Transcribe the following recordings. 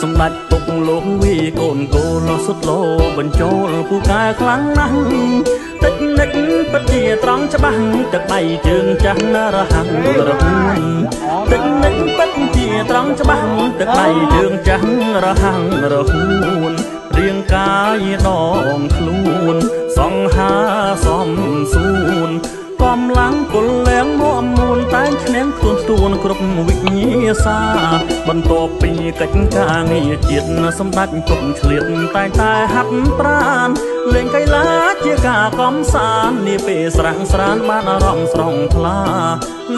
សម្ដេចពុកលោកវីកូនកូលសុទ្ធលោបញ្ចូលពូកែខ្លាំងណាស់តិចនិចពិតជាត្រង់ច្បាស់ទឹកដៃជើងចាស់រហ័ងរហួនតិចនិចពិតជាត្រង់ច្បាស់ទឹកដៃជើងចាស់រហ័ងរហួនរាងកាយដងខ្លួនសង្ហាសំសួនកំឡាំងគុលលែងមកមួនតែងឈ្នះខ្លួនគ្រប់វិញ្ញាសាបន្ទាប់ពីកិច្ចការងារជាតិសម្ដេចពុកឆ្លៀតតែងតែហាត់ប្រាណលេងកីឡាជាការកំសាន្តនាពេលស្រាំងស្រានបានអារម្មណ៍ស្រស់ថ្លា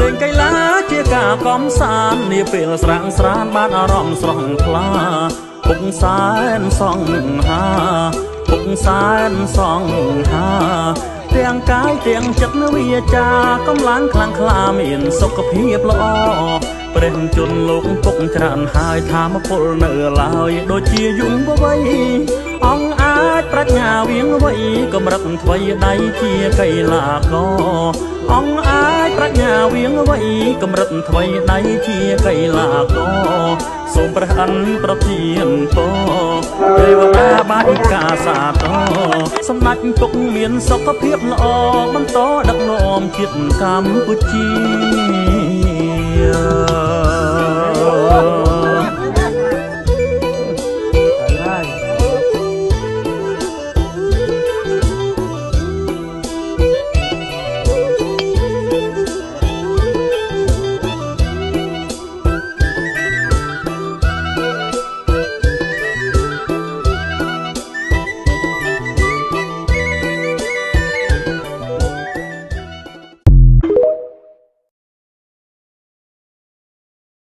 លេងកីឡាជាការកំសាន្តនាពេលស្រាំងស្រានបានអារម្មណ៍ស្រស់ថ្លាពុកសែនសង្ហាពុកសែនសង្ហាទាំងកាយទាំងចិត្តវាចាកម្លាំងខ្លាំងក្លាមានសុខភាពល្អព្រះជន្មលោកពុកច្រើនហើយធម៌ពលនៅឡើយដូចជាយំវ័យអង្គអាចប្រាជ្ញាវៀងវៃកម្រិតថ្វីដៃជាកីឡាករអង្គអាចប្រាជ្ញាវៀងវៃកម្រិតថ្វីដៃជាកីឡាករសូមព្រះអិនប្រទានពរទេវតាបាច់កាសាទរសម្ដេចពុកមានសុខភាពល្អបន្តដឹកនាំជាតិកម្ពុជា